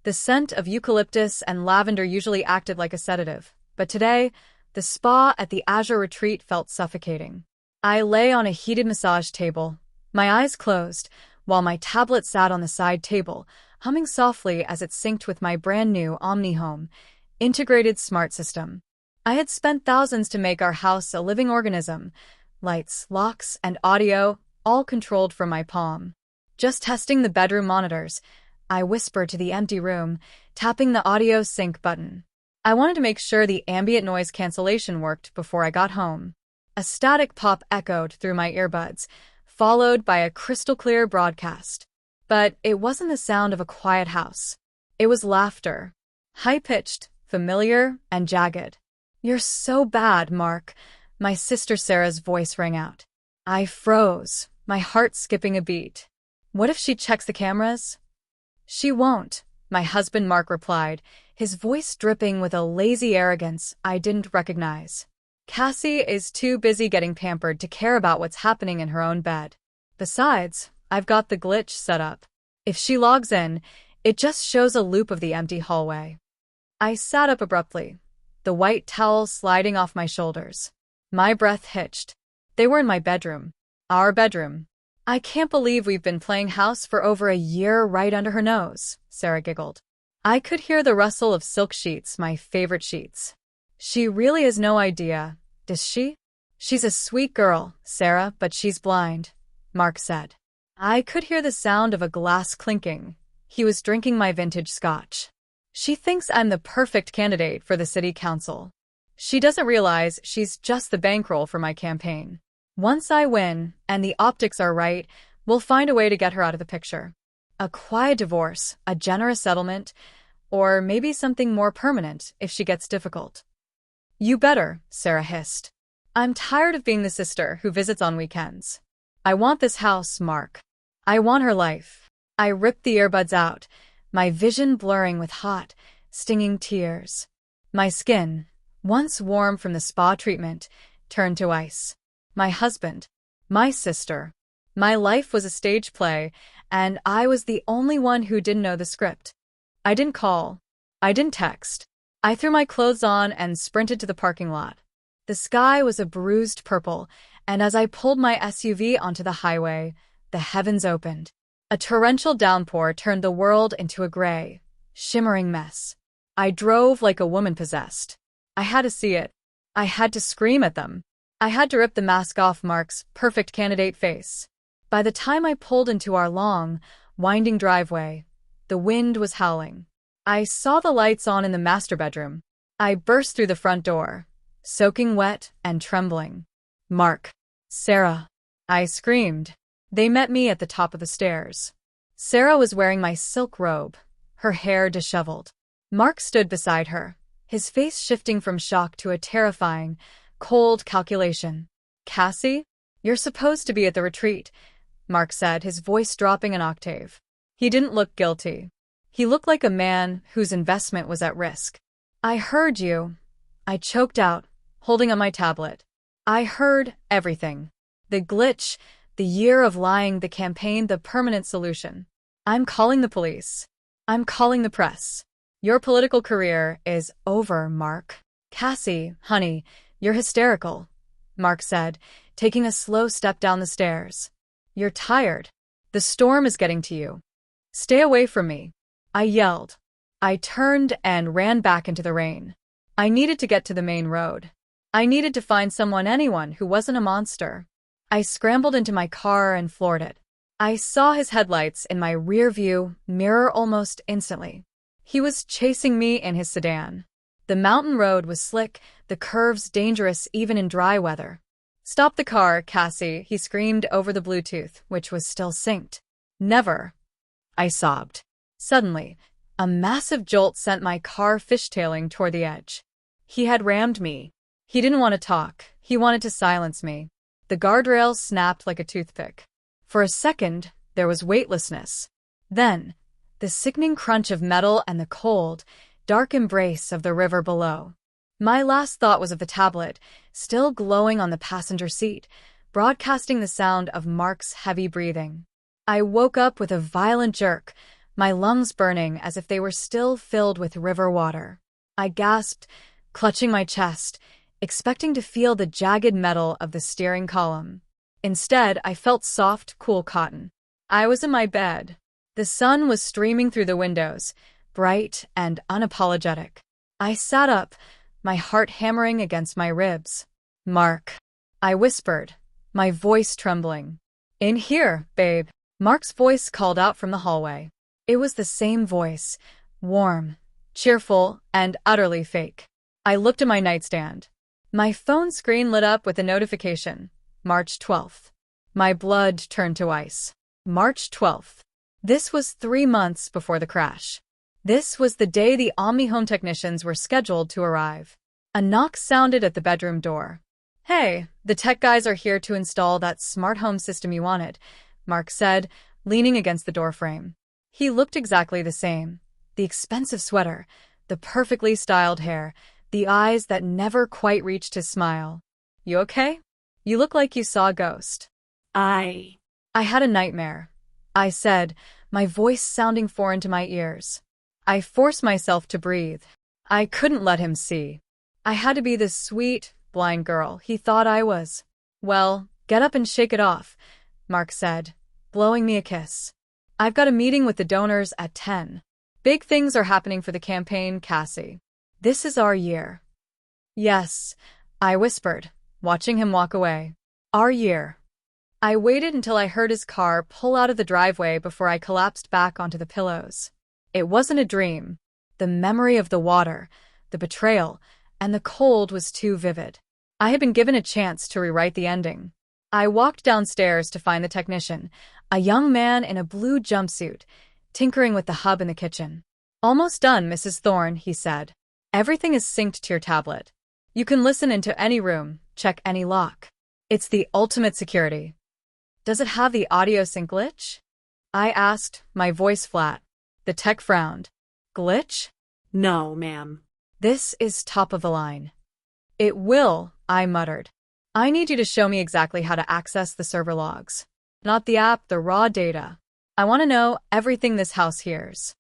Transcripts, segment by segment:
The scent of eucalyptus and lavender usually acted like a sedative, but today, the spa at the Azure Retreat felt suffocating. I lay on a heated massage table, my eyes closed, while my tablet sat on the side table, humming softly as it synced with my brand-new OmniHome integrated smart system. I had spent thousands to make our house a living organism, lights, locks, and audio, all controlled from my palm. Just testing the bedroom monitors, I whispered to the empty room, tapping the audio sync button. I wanted to make sure the ambient noise cancellation worked before I got home. A static pop echoed through my earbuds, followed by a crystal-clear broadcast. But it wasn't the sound of a quiet house. It was laughter. High-pitched, familiar, and jagged. "You're so bad, Mark," my sister Sarah's voice rang out. I froze, my heart skipping a beat. What if she checks the cameras? "She won't," my husband Mark replied, his voice dripping with a lazy arrogance I didn't recognize. "Cassie is too busy getting pampered to care about what's happening in her own bed. Besides, I've got the glitch set up. If she logs in, it just shows a loop of the empty hallway." I sat up abruptly, the white towel sliding off my shoulders. My breath hitched. They were in my bedroom. Our bedroom. "I can't believe we've been playing house for over a year right under her nose," Sarah giggled. I could hear the rustle of silk sheets, my favorite sheets. "She really has no idea, does she?" "She's a sweet girl, Sarah, but she's blind," Mark said. I could hear the sound of a glass clinking. He was drinking my vintage scotch. "She thinks I'm the perfect candidate for the city council. She doesn't realize she's just the bankroll for my campaign. Once I win, and the optics are right, we'll find a way to get her out of the picture. A quiet divorce, a generous settlement, or maybe something more permanent if she gets difficult." "You better," Sarah hissed. "I'm tired of being the sister who visits on weekends. I want this house, Mark. I want her life." I ripped the earbuds out, my vision blurring with hot, stinging tears. My skin, once warm from the spa treatment, turned to ice. My husband, my sister, my life was a stage play, and I was the only one who didn't know the script. I didn't call. I didn't text. I threw my clothes on and sprinted to the parking lot. The sky was a bruised purple, and as I pulled my SUV onto the highway, the heavens opened. A torrential downpour turned the world into a gray, shimmering mess. I drove like a woman possessed. I had to see it. I had to scream at them. I had to rip the mask off Mark's perfect candidate face. By the time I pulled into our long, winding driveway, the wind was howling. I saw the lights on in the master bedroom. I burst through the front door, soaking wet and trembling. "Mark, Sarah," I screamed. They met me at the top of the stairs. Sarah was wearing my silk robe, her hair disheveled. Mark stood beside her, his face shifting from shock to a terrifying, cold calculation. "Cassie, you're supposed to be at the retreat," Mark said, his voice dropping an octave. He didn't look guilty. He looked like a man whose investment was at risk. "I heard you," I choked out, holding up my tablet. "I heard everything. The glitch, the year of lying, the campaign, the permanent solution. I'm calling the police. I'm calling the press. Your political career is over, Mark." "Cassie, honey, you're hysterical," Mark said, taking a slow step down the stairs. "You're tired. The storm is getting to you. Stay away from me," I yelled. I turned and ran back into the rain. I needed to get to the main road. I needed to find anyone who wasn't a monster. I scrambled into my car and floored it. I saw his headlights in my rear-view mirror almost instantly. He was chasing me in his sedan. The mountain road was slick, the curves dangerous even in dry weather. "Stop the car, Cassie," he screamed over the Bluetooth, which was still synced. "Never," I sobbed. Suddenly, a massive jolt sent my car fishtailing toward the edge. He had rammed me. He didn't want to talk. He wanted to silence me. The guardrail snapped like a toothpick. For a second, there was weightlessness. Then, the sickening crunch of metal and the cold, dark embrace of the river below. My last thought was of the tablet, still glowing on the passenger seat, broadcasting the sound of Mark's heavy breathing. I woke up with a violent jerk, my lungs burning as if they were still filled with river water. I gasped, clutching my chest, expecting to feel the jagged metal of the steering column. Instead, I felt soft, cool cotton. I was in my bed. The sun was streaming through the windows, bright and unapologetic. I sat up, my heart hammering against my ribs. "Mark," I whispered, my voice trembling. "In here, babe." Mark's voice called out from the hallway. It was the same voice, warm, cheerful, and utterly fake. I looked at my nightstand. My phone screen lit up with a notification. March 12th. My blood turned to ice. March 12th. This was 3 months before the crash. This was the day the Omni Home technicians were scheduled to arrive. A knock sounded at the bedroom door. "Hey, the tech guys are here to install that smart home system you wanted," Mark said, leaning against the doorframe. He looked exactly the same. The expensive sweater, the perfectly styled hair, the eyes that never quite reached his smile. "You okay? You look like you saw a ghost." I had a nightmare," I said, my voice sounding foreign to my ears. I forced myself to breathe. I couldn't let him see. I had to be the sweet, blind girl he thought I was. "Well, get up and shake it off," Mark said, blowing me a kiss. "I've got a meeting with the donors at 10. Big things are happening for the campaign, Cassie. This is our year." "Yes," I whispered, watching him walk away. "Our year." I waited until I heard his car pull out of the driveway before I collapsed back onto the pillows. It wasn't a dream. The memory of the water, the betrayal, and the cold was too vivid. I had been given a chance to rewrite the ending. I walked downstairs to find the technician, a young man in a blue jumpsuit, tinkering with the hub in the kitchen. "Almost done, Mrs. Thorne," he said. "Everything is synced to your tablet. You can listen into any room, check any lock. It's the ultimate security." "Does it have the audio sync glitch?" I asked, my voice flat. The tech frowned. "Glitch? No, ma'am. This is top of the line." "It will," I muttered. "I need you to show me exactly how to access the server logs. Not the app, the raw data. I want to know everything this house hears."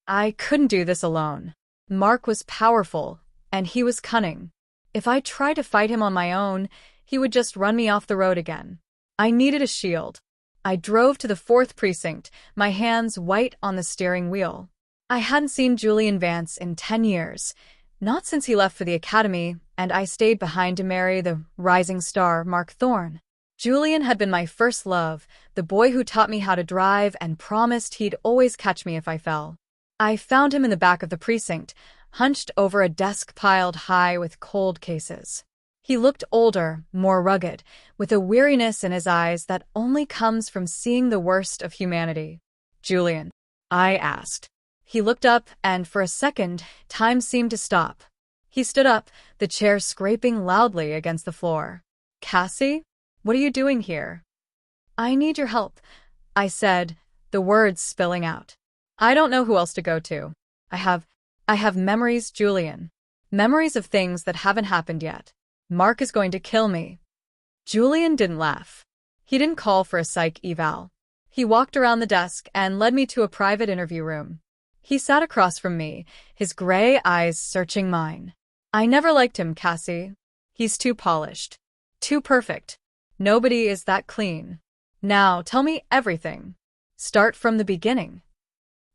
I couldn't do this alone. Mark was powerful, and he was cunning. If I tried to fight him on my own, he would just run me off the road again. I needed a shield. I drove to the 4th precinct, my hands white on the steering wheel. I hadn't seen Julian Vance in 10 years, not since he left for the academy, and I stayed behind to marry the rising star, Mark Thorne. Julian had been my first love, the boy who taught me how to drive and promised he'd always catch me if I fell. I found him in the back of the precinct, hunched over a desk piled high with cold cases. He looked older, more rugged, with a weariness in his eyes that only comes from seeing the worst of humanity. "Julian?" I asked. He looked up, and for a second, time seemed to stop. He stood up, the chair scraping loudly against the floor. "Cassie? What are you doing here?" "I need your help," I said, the words spilling out. "I don't know who else to go to. I have memories, Julian. Memories of things that haven't happened yet. Mark is going to kill me." Julian didn't laugh. He didn't call for a psych eval. He walked around the desk and led me to a private interview room. He sat across from me, his gray eyes searching mine. "I never liked him, Cassie. He's too polished. Too perfect. Nobody is that clean. Now, tell me everything. Start from the beginning."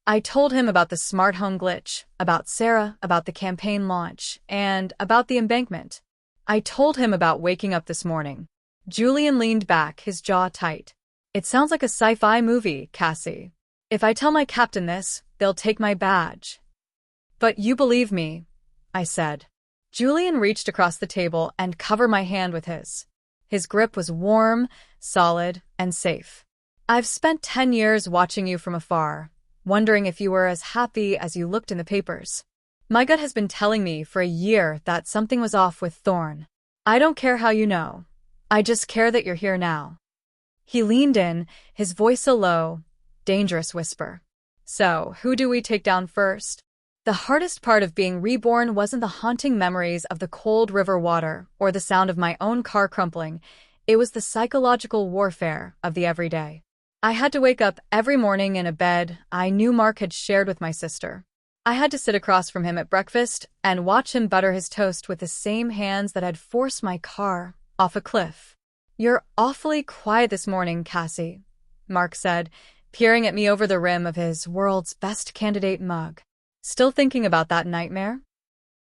I told him about the smart home glitch, about Sarah, about the campaign launch, and about the embankment. I told him about waking up this morning. Julian leaned back, his jaw tight. "It sounds like a sci-fi movie, Cassie. If I tell my captain this, they'll take my badge." "But you believe me," I said. Julian reached across the table and covered my hand with his. His grip was warm, solid, and safe. "I've spent 10 years watching you from afar, wondering if you were as happy as you looked in the papers. My gut has been telling me for a year that something was off with Thorne. I don't care how you know. I just care that you're here now." He leaned in, his voice a low, dangerous whisper. "So, who do we take down first?" The hardest part of being reborn wasn't the haunting memories of the cold river water or the sound of my own car crumpling. It was the psychological warfare of the everyday. I had to wake up every morning in a bed I knew Mark had shared with my sister. I had to sit across from him at breakfast and watch him butter his toast with the same hands that had forced my car off a cliff. "You're awfully quiet this morning, Cassie," Mark said, peering at me over the rim of his world's best candidate mug. "Still thinking about that nightmare?"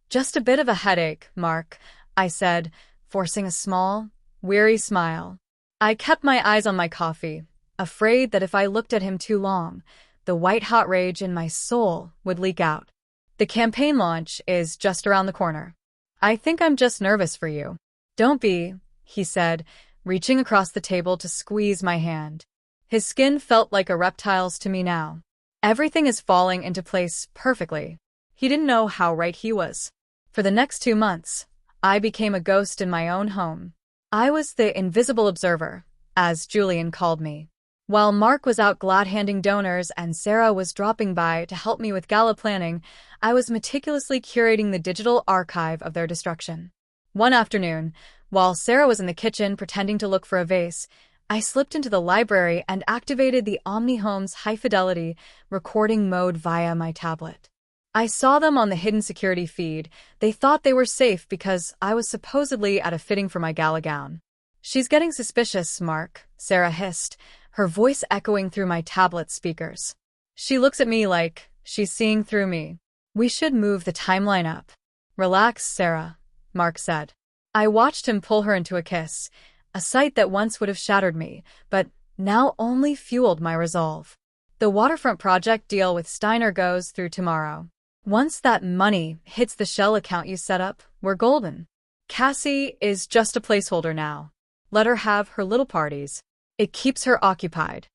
"Just a bit of a headache, Mark," I said, forcing a small, weary smile. I kept my eyes on my coffee, afraid that if I looked at him too long, the white-hot rage in my soul would leak out. "The campaign launch is just around the corner. I think I'm just nervous for you." "Don't be," he said, reaching across the table to squeeze my hand. His skin felt like a reptile's to me now. "Everything is falling into place perfectly." He didn't know how right he was. For the next 2 months, I became a ghost in my own home. I was the invisible observer, as Julian called me. While Mark was out glad-handing donors and Sarah was dropping by to help me with gala planning, I was meticulously curating the digital archive of their destruction. One afternoon, while Sarah was in the kitchen pretending to look for a vase, I slipped into the library and activated the OmniHome's high-fidelity recording mode via my tablet. I saw them on the hidden security feed. They thought they were safe because I was supposedly at a fitting for my gala gown. "She's getting suspicious, Mark," Sarah hissed, her voice echoing through my tablet speakers. "She looks at me like she's seeing through me." "We should move the timeline up." "Relax, Sarah," Mark said. I watched him pull her into a kiss, a sight that once would have shattered me, but now only fueled my resolve. "The waterfront project deal with Steiner goes through tomorrow. Once that money hits the shell account you set up, we're golden. Cassie is just a placeholder now. Let her have her little parties. It keeps her occupied."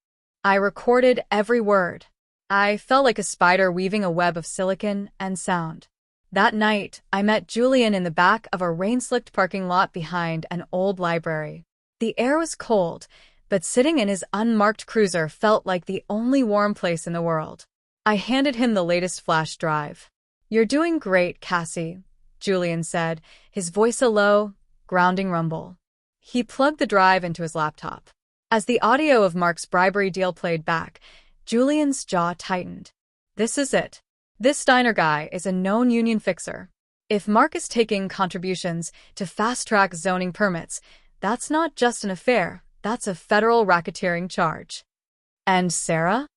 I recorded every word. I felt like a spider weaving a web of silicon and sound. That night, I met Julian in the back of a rain-slicked parking lot behind an old library. The air was cold, but sitting in his unmarked cruiser felt like the only warm place in the world. I handed him the latest flash drive. "You're doing great, Cassie," Julian said, his voice a low, grounding rumble. He plugged the drive into his laptop. As the audio of Mark's bribery deal played back, Julian's jaw tightened. "This is it. This Steiner guy is a known union fixer. If Mark is taking contributions to fast-track zoning permits, that's not just an affair, that's a federal racketeering charge." "And Sarah?"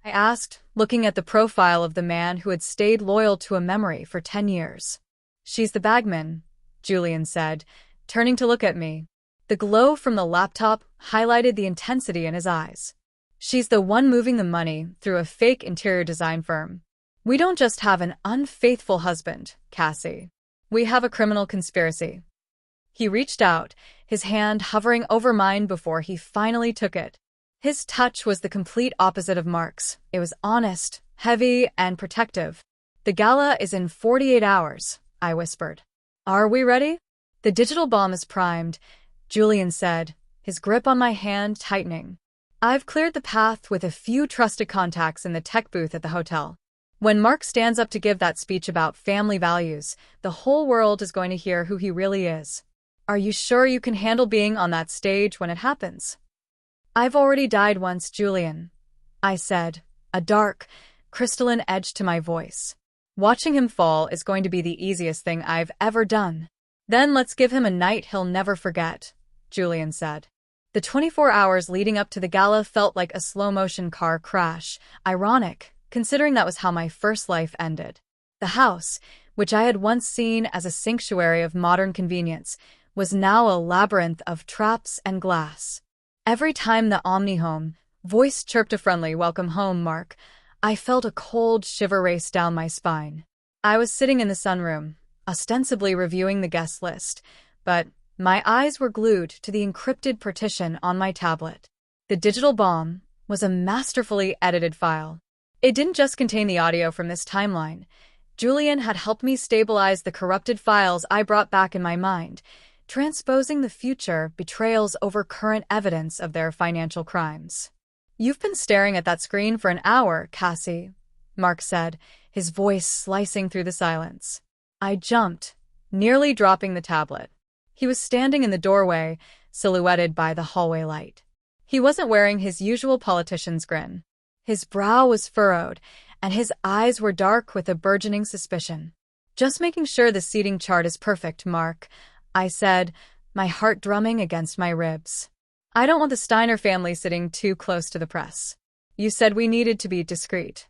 I asked, looking at the profile of the man who had stayed loyal to a memory for 10 years. "She's the bagman," Julian said, turning to look at me. The glow from the laptop highlighted the intensity in his eyes. "She's the one moving the money through a fake interior design firm. We don't just have an unfaithful husband, Cassie. We have a criminal conspiracy." He reached out, his hand hovering over mine before he finally took it. His touch was the complete opposite of Mark's. It was honest, heavy, and protective. "The gala is in 48 hours, I whispered. "Are we ready?" "The digital bomb is primed," Julian said, his grip on my hand tightening. "I've cleared the path with a few trusted contacts in the tech booth at the hotel. When Mark stands up to give that speech about family values, the whole world is going to hear who he really is. Are you sure you can handle being on that stage when it happens?" "I've already died once, Julian," I said, a dark, crystalline edge to my voice. "Watching him fall is going to be the easiest thing I've ever done." "Then let's give him a night he'll never forget," Julian said. The 24 hours leading up to the gala felt like a slow-motion car crash, ironic, considering that was how my first life ended. The house, which I had once seen as a sanctuary of modern convenience, was now a labyrinth of traps and glass. Every time the OmniHome voice chirped a friendly "Welcome home, Mark," I felt a cold shiver race down my spine. I was sitting in the sunroom, ostensibly reviewing the guest list, but my eyes were glued to the encrypted partition on my tablet. The digital bomb was a masterfully edited file. It didn't just contain the audio from this timeline. Julian had helped me stabilize the corrupted files I brought back in my mind, transposing the future betrayals over current evidence of their financial crimes. "You've been staring at that screen for an hour, Cassie," Mark said, his voice slicing through the silence. I jumped, nearly dropping the tablet. He was standing in the doorway, silhouetted by the hallway light. He wasn't wearing his usual politician's grin. His brow was furrowed, and his eyes were dark with a burgeoning suspicion. "Just making sure the seating chart is perfect, Mark," I said, my heart drumming against my ribs. "I don't want the Steiner family sitting too close to the press. You said we needed to be discreet."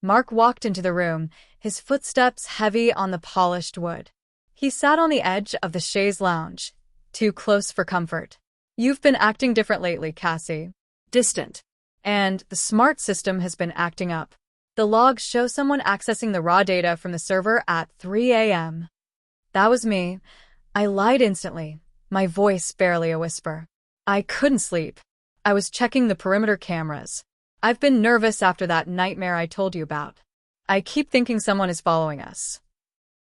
Mark walked into the room, his footsteps heavy on the polished wood. He sat on the edge of the chaise lounge, too close for comfort. "You've been acting different lately, Cassie. Distant. And the smart system has been acting up. The logs show someone accessing the raw data from the server at 3 a.m. That was me. I lied instantly, my voice barely a whisper. I couldn't sleep. I was checking the perimeter cameras. I've been nervous after that nightmare I told you about. I keep thinking someone is following us."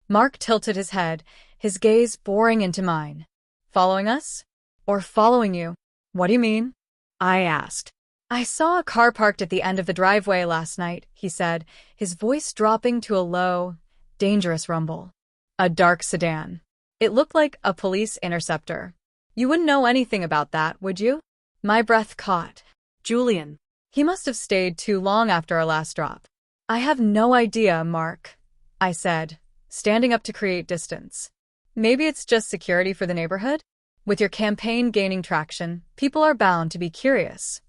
Mark tilted his head, his gaze boring into mine. "Following us? Or following you? What do you mean?" I asked. "I saw a car parked at the end of the driveway last night," he said, his voice dropping to a low, dangerous rumble. "A dark sedan. It looked like a police interceptor. You wouldn't know anything about that, would you?" My breath caught. "Julian. He must have stayed too long after our last drop." "I have no idea, Mark," I said, standing up to create distance. "Maybe it's just security for the neighborhood? With your campaign gaining traction, people are bound to be curious."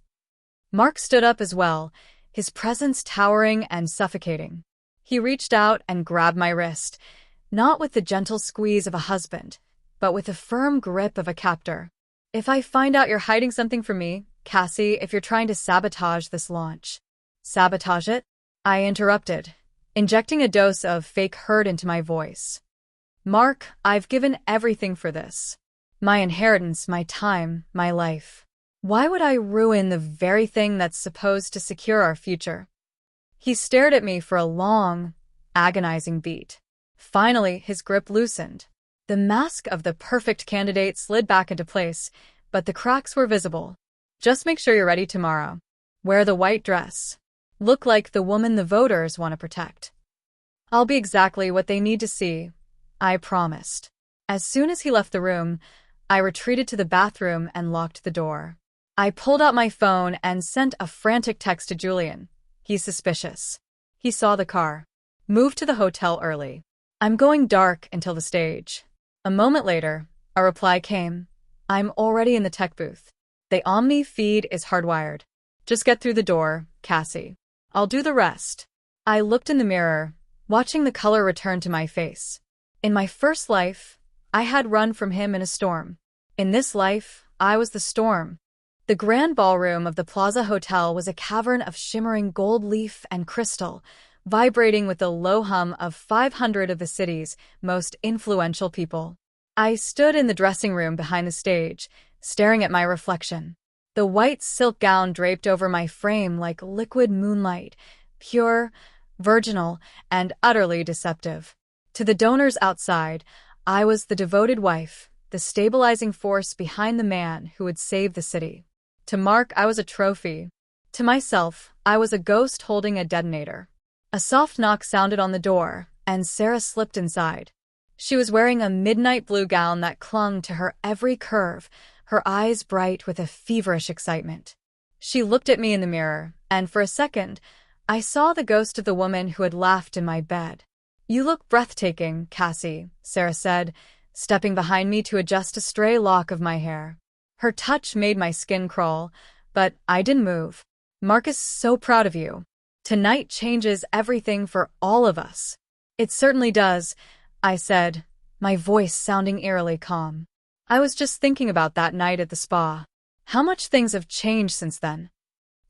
Mark stood up as well, his presence towering and suffocating. He reached out and grabbed my wrist, not with the gentle squeeze of a husband, but with the firm grip of a captor. "If I find out you're hiding something from me, Cassie, if you're trying to sabotage this launch." "Sabotage it?" I interrupted, injecting a dose of fake hurt into my voice. "Mark, I've given everything for this. My inheritance, my time, my life. Why would I ruin the very thing that's supposed to secure our future?" He stared at me for a long, agonizing beat. Finally, his grip loosened. The mask of the perfect candidate slid back into place, but the cracks were visible. "Just make sure you're ready tomorrow. Wear the white dress. Look like the woman the voters want to protect." "I'll be exactly what they need to see," I promised. As soon as he left the room, I retreated to the bathroom and locked the door. I pulled out my phone and sent a frantic text to Julian. "He's suspicious." He saw the car. "Move to the hotel early. I'm going dark until the stage." A moment later, a reply came. "I'm already in the tech booth. The Omni feed is hardwired. Just get through the door, Cassie. I'll do the rest." I looked in the mirror, watching the color return to my face. In my first life, I had run from him in a storm. In this life, I was the storm. The grand ballroom of the Plaza Hotel was a cavern of shimmering gold leaf and crystal, vibrating with the low hum of 500 of the city's most influential people. I stood in the dressing room behind the stage, staring at my reflection. The white silk gown draped over my frame like liquid moonlight, pure, virginal, and utterly deceptive. To the donors outside, I was the devoted wife, the stabilizing force behind the man who would save the city. To Mark, I was a trophy. To myself, I was a ghost holding a detonator. A soft knock sounded on the door, and Sarah slipped inside. She was wearing a midnight blue gown that clung to her every curve, her eyes bright with a feverish excitement. She looked at me in the mirror, and for a second, I saw the ghost of the woman who had laughed in my bed. "You look breathtaking, Cassie," Sarah said, stepping behind me to adjust a stray lock of my hair. Her touch made my skin crawl, but I didn't move. "Mark is so proud of you. Tonight changes everything for all of us." "It certainly does," I said, my voice sounding eerily calm. "I was just thinking about that night at the spa. How much things have changed since then."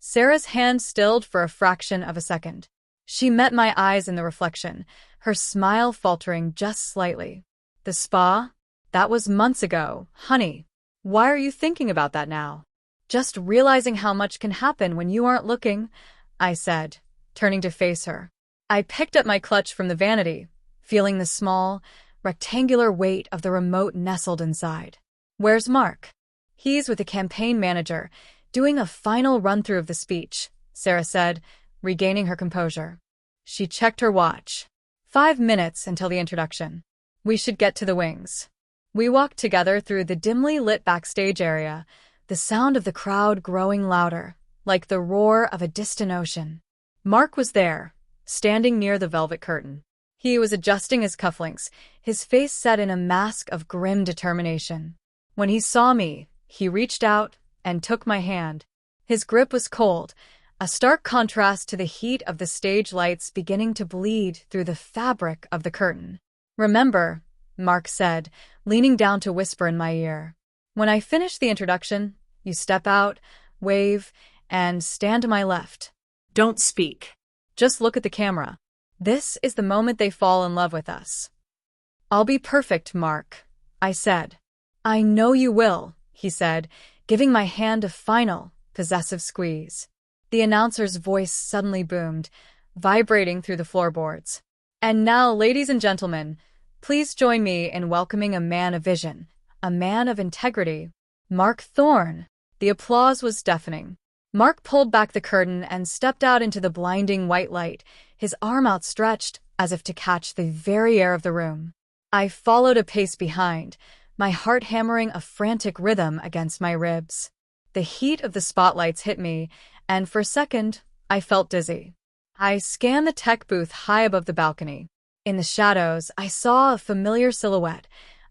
Sarah's hand stilled for a fraction of a second. She met my eyes in the reflection, her smile faltering just slightly. "The spa? That was months ago, honey. Why are you thinking about that now?" "Just realizing how much can happen when you aren't looking," I said, turning to face her. I picked up my clutch from the vanity, feeling the small, rectangular weight of the remote nestled inside. "Where's Mark?" "He's with the campaign manager, doing a final run-through of the speech," Sarah said, regaining her composure. She checked her watch. 5 minutes until the introduction. We should get to the wings. We walked together through the dimly lit backstage area, the sound of the crowd growing louder, like the roar of a distant ocean. Mark was there, standing near the velvet curtain. He was adjusting his cufflinks, his face set in a mask of grim determination. When he saw me, he reached out and took my hand. His grip was cold, a stark contrast to the heat of the stage lights beginning to bleed through the fabric of the curtain. "Remember," Mark said, leaning down to whisper in my ear. "When I finish the introduction, you step out, wave, and stand to my left. Don't speak. Just look at the camera. This is the moment they fall in love with us." "I'll be perfect, Mark," I said. "I know you will," he said, giving my hand a final, possessive squeeze. The announcer's voice suddenly boomed, vibrating through the floorboards. "And now, ladies and gentlemen, please join me in welcoming a man of vision, a man of integrity, Mark Thorne." The applause was deafening. Mark pulled back the curtain and stepped out into the blinding white light, his arm outstretched as if to catch the very air of the room. I followed a pace behind, my heart hammering a frantic rhythm against my ribs. The heat of the spotlights hit me, and for a second, I felt dizzy. I scanned the tech booth high above the balcony. In the shadows, I saw a familiar silhouette,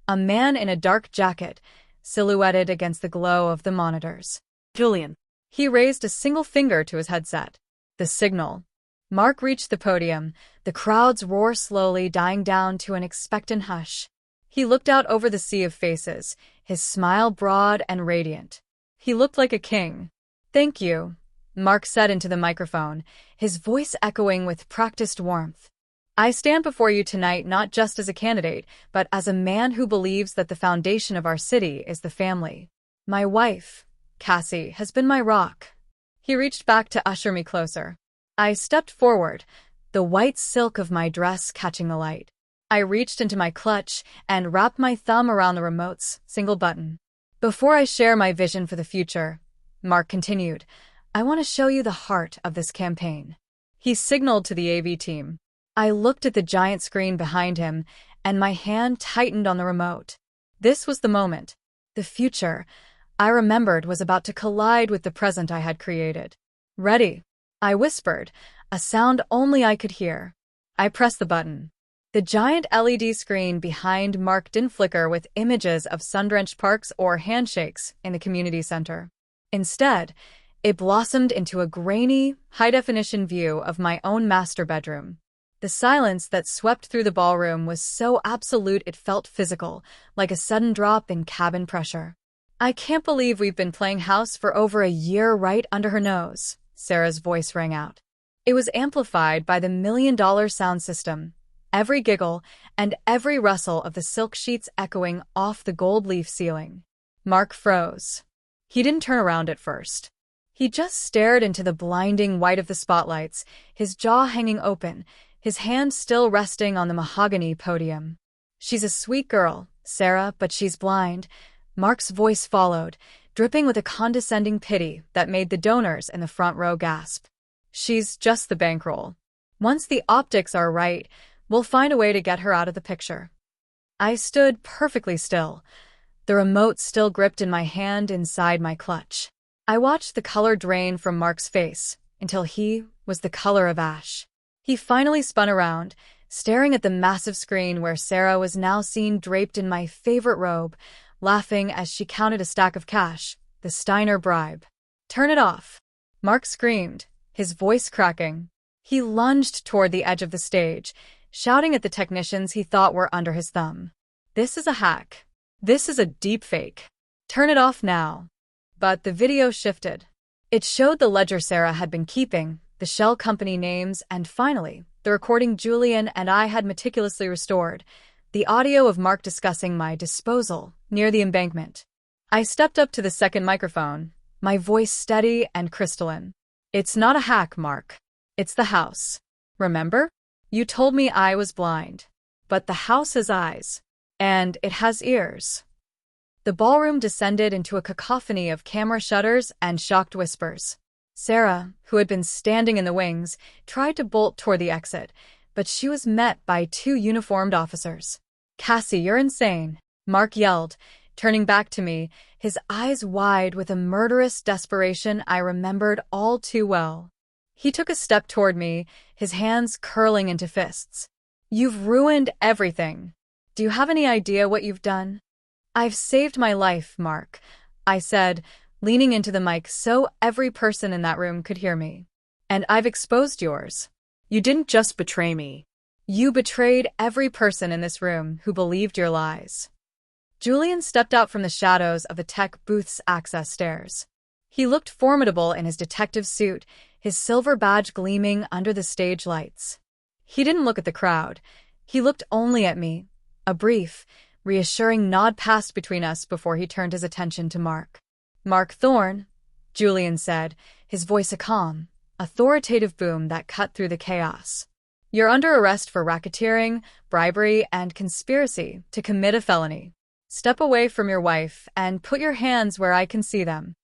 a man in a dark jacket, silhouetted against the glow of the monitors. "Julian." He raised a single finger to his headset. The signal. Mark reached the podium, the crowd's roar slowly dying down to an expectant hush. He looked out over the sea of faces, his smile broad and radiant. He looked like a king. "Thank you," Mark said into the microphone, his voice echoing with practiced warmth. "I stand before you tonight not just as a candidate, but as a man who believes that the foundation of our city is the family. My wife, Cassie, has been my rock." He reached back to usher me closer. I stepped forward, the white silk of my dress catching the light. I reached into my clutch and wrapped my thumb around the remote's single button. "Before I share my vision for the future," Mark continued, "I want to show you the heart of this campaign." He signaled to the AV team. I looked at the giant screen behind him, and my hand tightened on the remote. This was the moment. The future, I remembered, was about to collide with the present I had created. "Ready," I whispered, a sound only I could hear. I pressed the button. The giant LED screen behind Mark didn't flicker with images of sun-drenched parks or handshakes in the community center. Instead, it blossomed into a grainy, high-definition view of my own master bedroom. The silence that swept through the ballroom was so absolute it felt physical, like a sudden drop in cabin pressure. "I can't believe we've been playing house for over a year right under her nose," Sarah's voice rang out. It was amplified by the $1 million sound system, every giggle and every rustle of the silk sheets echoing off the gold leaf ceiling. Mark froze. He didn't turn around at first. He just stared into the blinding white of the spotlights, his jaw hanging open, his hand still resting on the mahogany podium. "She's a sweet girl, Sarah, but she's blind," Mark's voice followed, dripping with a condescending pity that made the donors in the front row gasp. "She's just the bankroll. Once the optics are right, we'll find a way to get her out of the picture." I stood perfectly still, the remote still gripped in my hand inside my clutch. I watched the color drain from Mark's face until he was the color of ash. He finally spun around, staring at the massive screen where Sarah was now seen draped in my favorite robe, laughing as she counted a stack of cash, the Steiner bribe. "Turn it off," Mark screamed, his voice cracking. He lunged toward the edge of the stage, shouting at the technicians he thought were under his thumb. "This is a hack. This is a deepfake. Turn it off now." But the video shifted. It showed the ledger Sarah had been keeping, the shell company names, and finally, the recording Julian and I had meticulously restored, the audio of Mark discussing my disposal near the embankment. I stepped up to the second microphone, my voice steady and crystalline. "It's not a hack, Mark. It's the house. Remember? You told me I was blind. But the house has eyes. And it has ears." The ballroom descended into a cacophony of camera shutters and shocked whispers. Sarah, who had been standing in the wings, tried to bolt toward the exit, but she was met by 2 uniformed officers. "Cassie, you're insane," Mark yelled, turning back to me, his eyes wide with a murderous desperation I remembered all too well. He took a step toward me, his hands curling into fists. "You've ruined everything. Do you have any idea what you've done?" "I've saved my life, Mark," I said, leaning into the mic so every person in that room could hear me. "And I've exposed yours. You didn't just betray me. You betrayed every person in this room who believed your lies." Julian stepped out from the shadows of the tech booth's access stairs. He looked formidable in his detective suit, his silver badge gleaming under the stage lights. He didn't look at the crowd. He looked only at me. A brief, reassuring nod passed between us before he turned his attention to Mark. "Mark Thorne," Julian said, his voice a calm, authoritative boom that cut through the chaos. "You're under arrest for racketeering, bribery, and conspiracy to commit a felony. Step away from your wife and put your hands where I can see them."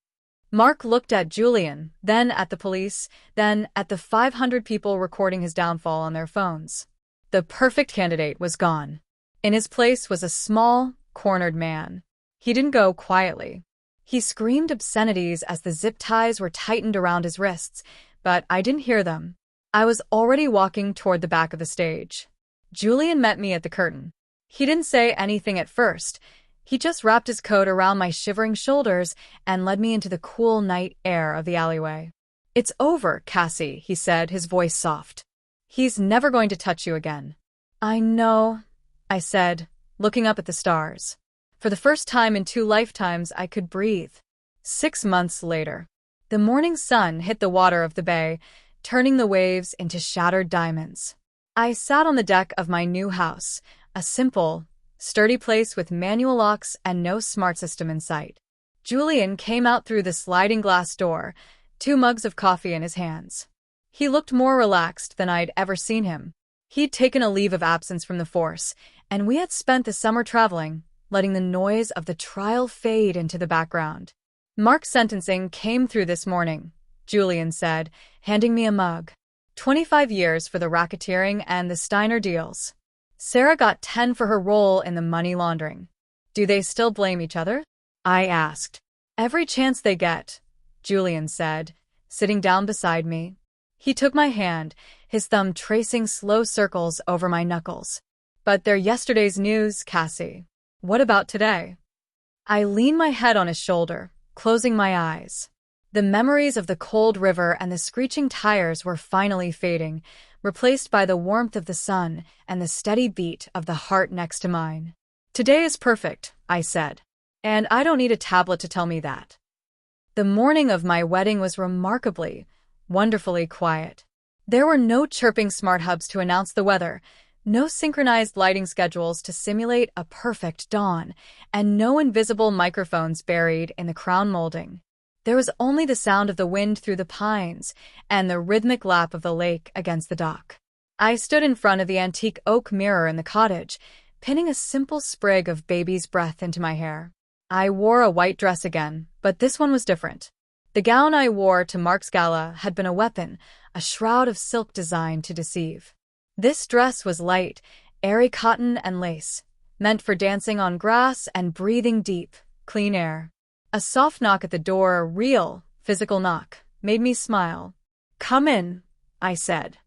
Mark looked at Julian, then at the police, then at the 500 people recording his downfall on their phones. The perfect candidate was gone. In his place was a small, cornered man. He didn't go quietly. He screamed obscenities as the zip ties were tightened around his wrists, but I didn't hear them. I was already walking toward the back of the stage. Julian met me at the curtain. He didn't say anything at first. He just wrapped his coat around my shivering shoulders and led me into the cool night air of the alleyway. "It's over, Cassie," he said, his voice soft. "He's never going to touch you again." "I know," I said, looking up at the stars. For the first time in 2 lifetimes, I could breathe. 6 months later. The morning sun hit the water of the bay, turning the waves into shattered diamonds. I sat on the deck of my new house, a simple, sturdy place with manual locks and no smart system in sight. Julian came out through the sliding glass door, 2 mugs of coffee in his hands. He looked more relaxed than I'd ever seen him. He'd taken a leave of absence from the force, and we had spent the summer traveling, letting the noise of the trial fade into the background. "Mark's sentencing came through this morning," Julian said, handing me a mug. 25 years for the racketeering and the Steiner deals. Sarah got 10 for her role in the money laundering. "Do they still blame each other?" I asked. "Every chance they get," Julian said, sitting down beside me. He took my hand, his thumb tracing slow circles over my knuckles. "But they're yesterday's news, Cassie. What about today?" I leaned my head on his shoulder, closing my eyes. The memories of the cold river and the screeching tires were finally fading, replaced by the warmth of the sun and the steady beat of the heart next to mine. "Today is perfect," I said. "And I don't need a tablet to tell me that." The morning of my wedding was remarkably, wonderfully quiet. There were no chirping smart hubs to announce the weather, no synchronized lighting schedules to simulate a perfect dawn, and no invisible microphones buried in the crown molding. There was only the sound of the wind through the pines and the rhythmic lap of the lake against the dock. I stood in front of the antique oak mirror in the cottage, pinning a simple sprig of baby's breath into my hair. I wore a white dress again, but this one was different. The gown I wore to Mark's gala had been a weapon, a shroud of silk designed to deceive. This dress was light, airy cotton and lace, meant for dancing on grass and breathing deep, clean air. A soft knock at the door, a real, physical knock, made me smile. "Come in," I said.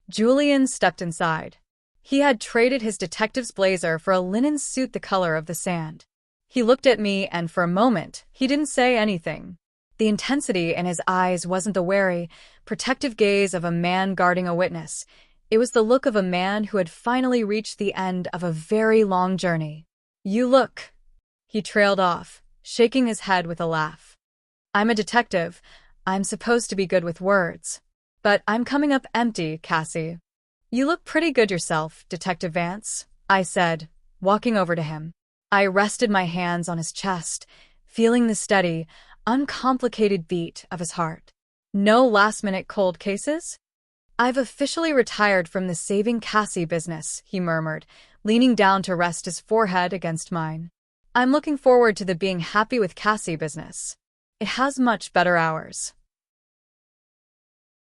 Julian stepped inside. He had traded his detective's blazer for a linen suit the color of the sand. He looked at me, and for a moment, he didn't say anything. The intensity in his eyes wasn't the wary, protective gaze of a man guarding a witness. It was the look of a man who had finally reached the end of a very long journey. "You look," he trailed off, shaking his head with a laugh. "I'm a detective. I'm supposed to be good with words. But I'm coming up empty, Cassie." "You look pretty good yourself, Detective Vance," I said, walking over to him. I rested my hands on his chest, feeling the steady, uncomplicated beat of his heart. "No last-minute cold cases?" "I've officially retired from the saving Cassie business," he murmured, leaning down to rest his forehead against mine. "I'm looking forward to the being happy with Cassie business. It has much better hours."